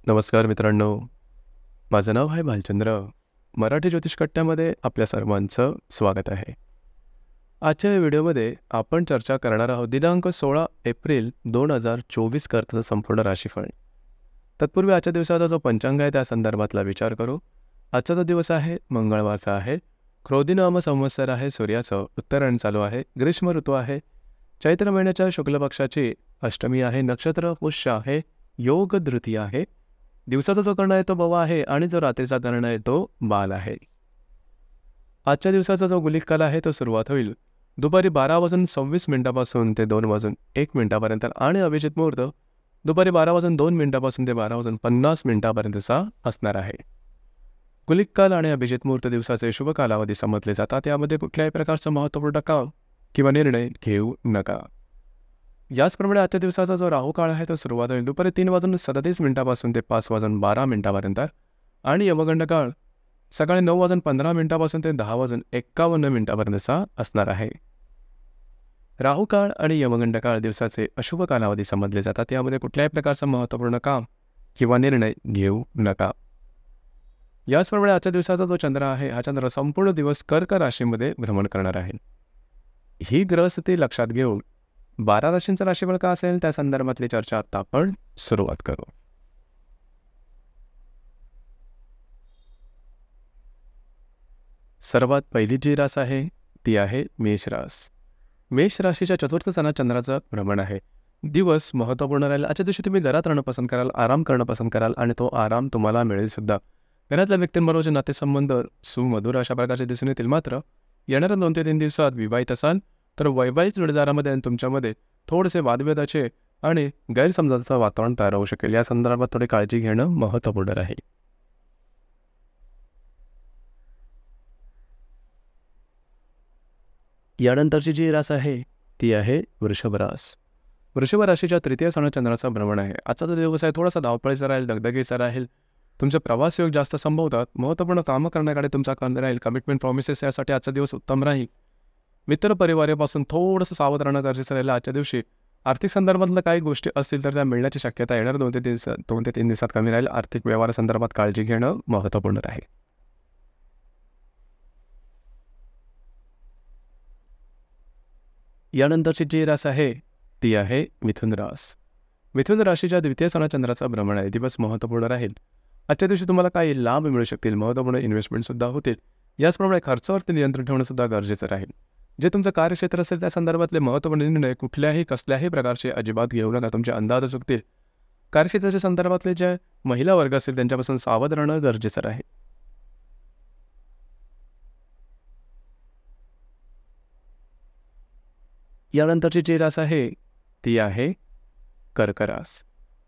नमस्कार मित्रांनो, माझं नाव आहे भालचंद्र. मराठी ज्योतिष कट्ट्यामध्ये आपल्या सर्वांचं स्वागत आहे. आजच्या या व्हिडिओमध्ये आपण चर्चा करणार आहोत दिनांक 16 एप्रिल 2024 करताचं संपूर्ण राशीफळ. तत्पूर्वी आजच्या दिवसाचा जो पंचांग आहे त्या संदर्भातला विचार करू. आजचा जो दिवस आहे मंगळवारचा आहे. क्रोधी नाम संवत्सर आहे. सूर्याचं उत्तरायण चालू आहे. ग्रीष्म ऋतू आहे. चैत्र महिन्याच्या शुक्ल पक्षाची अष्टमी आहे. नक्षत्र पुष्य आहे. योग धृती आहे. दिवसाचा जो कर्ण आहे तो बवा आहे आणि जो रात्रीचा कर्ण आहे तो बाल आहे. आजच्या दिवसाचा जो गुलिक काल आहे तो सुरुवात होईल दुपारी 12:26 ते 2:01 आणि अभिजित मुहूर्त दुपारी 12:02 ते 12:50 असणार आहे. गुलिक काल आणि अभिजित मुहूर्त दिवसाचे शुभ कालावधी समजले जातात. यामध्ये कुठल्याही प्रकारचा महत्त्वपूर्ण काम किंवा निर्णय घेऊ नका. याचप्रमाणे आजच्या दिवसाचा जो राहू काळ आहे तो सुरुवात होईल दुपारी 3:37 ते 5:12 आणि यमगंड काळ सकाळी 9:15 ते 10:51 असणार आहे. राहू काळ आणि यमगंड काळ दिवसाचे अशुभ कालावधी समजले जातात. यामध्ये कुठल्याही प्रकारचं महत्त्वपूर्ण काम किंवा निर्णय घेऊ नका. याचप्रमाणे आजच्या दिवसाचा जो चंद्र आहे हा चंद्र संपूर्ण दिवस कर्क राशीमध्ये भ्रमण करणार आहे. ही ग्रहस्थिती लक्षात घेऊन 12 राशींचं राशीफळ का असेल त्या संदर्भातली चर्चा आता आपण सुरुवात करू. सर्वात पहिली जी रास आहे ती आहे मेष रास. मेष राशीच्या चतुर्थ स्थानात चंद्राचं भ्रमण आहे. दिवस महत्त्वपूर्ण राहील. आजच्या दिवशी तुम्ही घरात राहणं पसंत कराल, आराम करणं पसंत कराल आणि तो आराम तुम्हाला मिळेल सुद्धा. घरातल्या व्यक्तींबरोबरचे नातेसंबंध सुमधुर अशा प्रकारचे दिसून येतील. मात्र येणाऱ्या 2 ते 3 दिवसात विवाहित असाल तर वैवाहिक जोडीदारामध्ये आणि तुमच्यामध्ये थोडेसे वादविवादाचे आणि गैरसमजाचं वातावरण तयार होऊ शकेल. या संदर्भात थोडी काळजी घेणं महत्त्वपूर्ण राहील. यानंतरची जी रास आहे ती आहे वृषभ रास. वृषभ राशीच्या तृतीय स्थानात चंद्राचा भ्रमण आहे. आजचा जो दिवस आहे थोडासा धावपळीचा राहील, दगदगीचा राहील. तुमचे प्रवास योग जास्त संभवतात. महत्त्वपूर्ण कामं करण्याकडे तुमचा कल राहील. कमिटमेंट प्रॉमिसेस यासाठी आजचा दिवस उत्तम राहील. मित्र परिवारापासून थोडंसं सावध राहणं गरजेचं राहिलं. आजच्या दिवशी आर्थिक संदर्भातल्या काही गोष्टी असतील तर त्या मिळण्याची शक्यता येणार 2 ते 3 दिवसात कमी राहील. आर्थिक व्यवहारासंदर्भात काळजी घेणं महत्त्वपूर्ण राहील. यानंतरची जी रास आहे ती आहे मिथुन रास. मिथुन राशीच्या द्वितीय स्थानात चंद्राचा भ्रमण आहे. दिवस महत्त्वपूर्ण राहील. आजच्या दिवशी तुम्हाला काही लाभ मिळू शकतील. महत्त्वपूर्ण इन्व्हेस्टमेंटसुद्धा होतील. याचप्रमाणे खर्चावरती नियंत्रण ठेवणंसुद्धा गरजेचं राहील. जे तुमचं कार्यक्षेत्र असेल त्या संदर्भातले महत्त्वपूर्ण निर्णय कसल्याही प्रकारचे अजिबात घेऊ नका. तुमचे अंदाज चुकतील. कार्यक्षेत्राच्या संदर्भातले जे महिला वर्ग असेल त्यांच्यापासून सावध राहणं गरजेचं राहील. यानंतरची जी रास आहे ती आहे कर्क रास.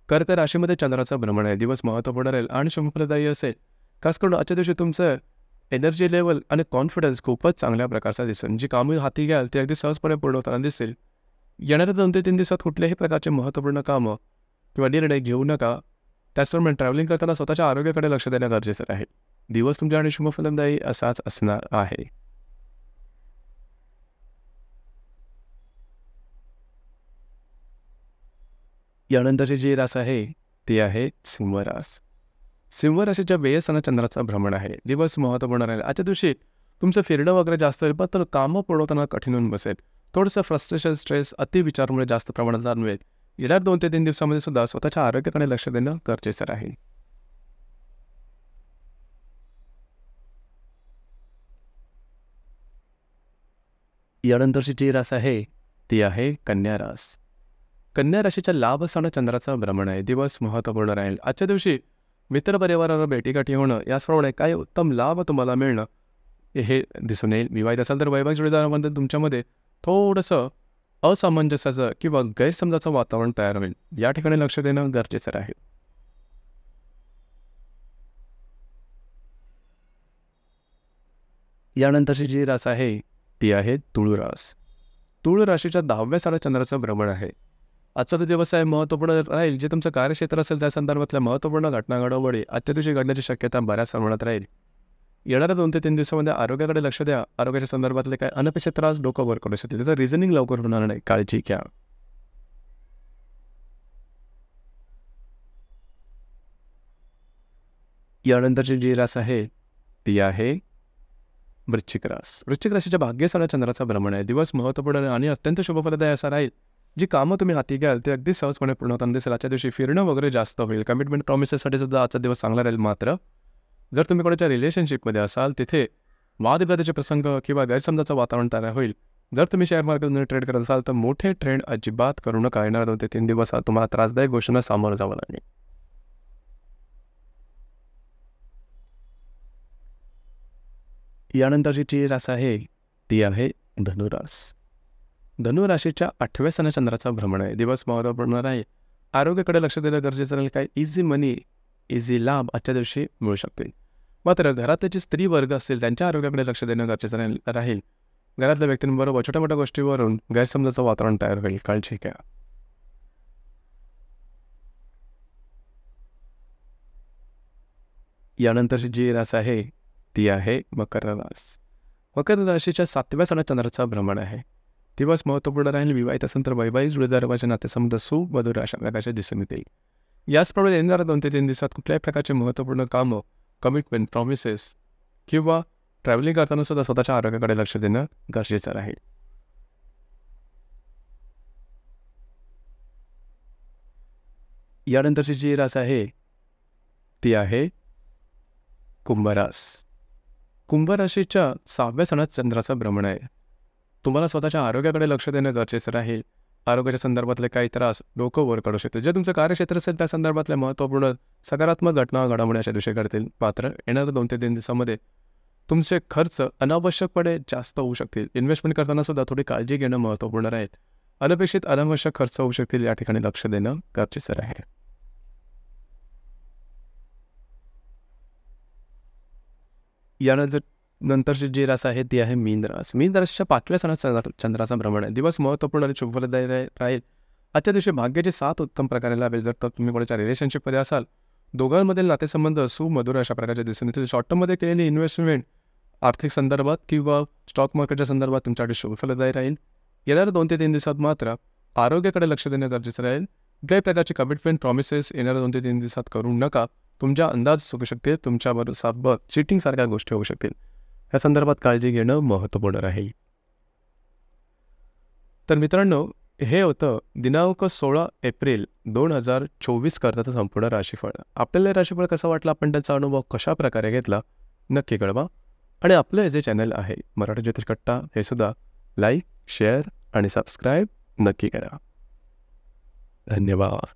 कर्क राशीमध्ये चंद्राचं भ्रमण आहे. दिवस महत्त्वपूर्ण राहील आणि शुभफलदायी असेल. खास करून आजच्या दिवशी तुमचं एनर्जी लेवल आणि कॉन्फिडन्स खूपच चांगल्या प्रकारचा दिसेल. जी कामं हाती घ्याल ती अगदी सहजपणे पूर्ण होताना दिसेल. येणाऱ्या 2 ते 3 दिवसात कुठल्याही प्रकारचे महत्त्वपूर्ण कामं किंवा निर्णय घेऊ नका. त्याचप्रमाणे ट्रॅव्हलिंग करताना स्वतःच्या आरोग्याकडे लक्ष देणं गरजेचं राहील. दिवस तुमच्याकडे शुभफलदायी असाच असणार आहे. यानंतरची जी रास आहे ती आहे सिंह रास. सिंह राशीच्या व्ययस्थानात चंद्राचा भ्रमण आहे. दिवस महत्त्वपूर्ण राहील. आजच्या दिवशी तुमचं फिरणं वगैरे जास्त होईल पण कामं पूर्ण होताना कठीण होऊन बसेल. थोडंसं फ्रस्ट्रेशन, स्ट्रेस, अतिविचारमुळे जास्त प्रमाणात जाणवेल. येणार 2 ते 3 दिवसामध्ये सुद्धा स्वतःच्या आरोग्याकडे लक्ष देणं गरजेचं राहील. यानंतरची जी रास आहे ती आहे कन्या रास. कन्या राशीच्या लाभस्थानात चंद्राचा भ्रमण आहे. दिवस महत्त्वपूर्ण राहील. आजच्या दिवशी मित्रपरिवारावर भेटीगाठी होणं याचप्रमाणे काही उत्तम लाभ तुम्हाला मिळणं हे दिसून येईल. विवाहित असाल तर वैवाहिक जोडीदारामध्ये तुमच्यामध्ये थोडंसं असामंजस्याचं किंवा गैरसमजाचं वातावरण तयार होईल. या ठिकाणी लक्ष देणं गरजेचं राहील. यानंतरची जी रास आहे ती आहे तुळ रास. तुळ राशीच्या 10व्या स्थानात चंद्राचं भ्रमण आहे. आजचा जो दिवस आहे महत्त्वपूर्ण राहील. जे तुमचं कार्यक्षेत्र असेल त्या संदर्भातल्या महत्त्वपूर्ण घटना घडामोडी आजच्या दिवशी घडण्याची शक्यता बऱ्याच प्रमाणात राहील. येणाऱ्या 2 ते 3 दिवसामध्ये आरोग्याकडे लक्ष द्या. आरोग्याच्या संदर्भातले काही अनपेक्षित त्रास डोकं वर करू शकतील. त्याचं रिझनिंग लवकर होणार नाही. काळजी घ्या. यानंतरची जी रास आहे ती आहे वृश्चिक रास. वृश्चिक राशीच्या भाग्यस्थानात चंद्राचा भ्रमण आहे. दिवस महत्त्वपूर्ण आणि अत्यंत शुभफलदायी असा राहील. जी कामं तुम्ही हाती घ्याल ते अगदी सहजपणे पूर्ण होताना दिसेल. आजच्या दिवशी फिरणं वगैरे जास्त होईल. कमिटमेंट प्रॉमिसेससाठी सुद्धा आजचा दिवस चांगला राहील. मात्र जर तुम्ही कोणाच्या रिलेशनशिपमध्ये असाल तिथे वादविवादाचे प्रसंग किंवा गैरसमजाचं वातावरण तयार होईल. जर तुम्ही शेअर मार्केटमध्ये ट्रेड करत असाल तर मोठे ट्रेड अजिबात करू नका. येणार 2 ते 3 दिवस तुम्हाला त्रासदायक गोष्टींना सामोरं जावं लागेल. यानंतरची जी रास आहे ती आहे धनुरास. धनुराशीच्या 8व्या स्थानात चंद्राचा भ्रमण आहे. दिवस महत्त्वपूर्ण राहील. आरोग्याकडे लक्ष देणं गरजेचं राहील. काही इझी मनी, इझी लाभ आजच्या दिवशी मिळू शकतील. मात्र घरातले जे स्त्री वर्ग असतील त्यांच्या आरोग्याकडे लक्ष देणं गरजेचं राहील. घरातल्या व्यक्तींबरोबर छोट्या मोठ्या गोष्टीवरून गैरसमजाचं वातावरण तयार होईल. काळजी घ्या. यानंतरची जी रास आहे ती आहे मकर रास. मकर राशीच्या 7व्या स्थानात चंद्राचा भ्रमण आहे. दिवस महत्त्वपूर्ण राहील. विवाहित असेल तर वैवाहिक जोडीदाराच्या नातेसंबंध सुमधुर अशा प्रकारचे दिसून येतील. याचप्रमाणे येणाऱ्या 2 ते 3 दिवसात कुठल्याही प्रकारचे महत्त्वपूर्ण कामं, कमिटमेंट, प्रॉमिसेस किंवा ट्रॅव्हलिंग करताना सुद्धा स्वतःच्या आरोग्याकडे लक्ष देणं गरजेचं राहील. यानंतरची जी रास आहे ती आहे कुंभरास. कुंभराशीच्या 6व्या स्थानात चंद्राचा भ्रमण आहे. तुम्हाला स्वतःच्या आरोग्याकडे लक्ष देणं गरजेचं राहील. आरोग्याच्या संदर्भातले काही त्रास डोकं वर काढू शकतील. जे तुमचं कार्यक्षेत्र असेल त्या संदर्भातल्या महत्त्वपूर्ण सकारात्मक घटना घडामोडी अशा दिवशी घडतील. मात्र येणाऱ्या 2 ते 3 दिवसामध्ये तुमचे खर्च अनावश्यकपणे जास्त होऊ शकतील. इन्व्हेस्टमेंट करताना सुद्धा थोडी काळजी घेणं महत्त्वपूर्ण राहील. अनपेक्षित अनावश्यक खर्च होऊ शकतील. या ठिकाणी लक्ष देणं गरजेचं राहील. नंतरची जी रास आहे ती आहे मीन रास. मीन राशीच्या 5व्या स्थानात चंद्राचा भ्रमण आहे. दिवस महत्त्वपूर्ण आणि शुभफलदायी राहील. आजच्या दिवशी भाग्याचे 7 उत्तम प्रकारे लाभेल. जर तुम्ही कोणाच्या रिलेशनशिपमध्ये असाल दोघांमधील नातेसंबंध सुमधुर अशा प्रकारचे दिसून येतील. शॉर्ट टर्ममध्ये केलेली इन्व्हेस्टमेंट आर्थिक संदर्भात किंवा स्टॉक मार्केटच्या संदर्भात तुमच्याकडे शुभफलदायी राहील. येणाऱ्या 2 ते 3 दिवसात मात्र आरोग्याकडे लक्ष देणं गरजेचं राहील. कुठल्याही प्रकारचे कमिटमेंट प्रॉमिसेस येणाऱ्या 2 ते 3 दिवसात करू नका. तुमच्या अंदाज चुकू शकतील. तुमच्याबरोबर चिटिंगसारख्या गोष्टी होऊ शकतील. या संदर्भात काळजी घेणं महत्त्वपूर्ण राहील. तर मित्रांनो, हे होतं दिनांक 16 एप्रिल 2024 करताचं संपूर्ण राशीफळ. आपल्याला राशीफळ कसं वाटलं, आपण त्याचा अनुभव कशा प्रकारे घेतला नक्की कळवा. आणि आपलं जे चॅनल आहे मराठी ज्योतिष कट्टा हे सुद्धा लाईक, शेअर आणि सबस्क्राईब नक्की करा. धन्यवाद.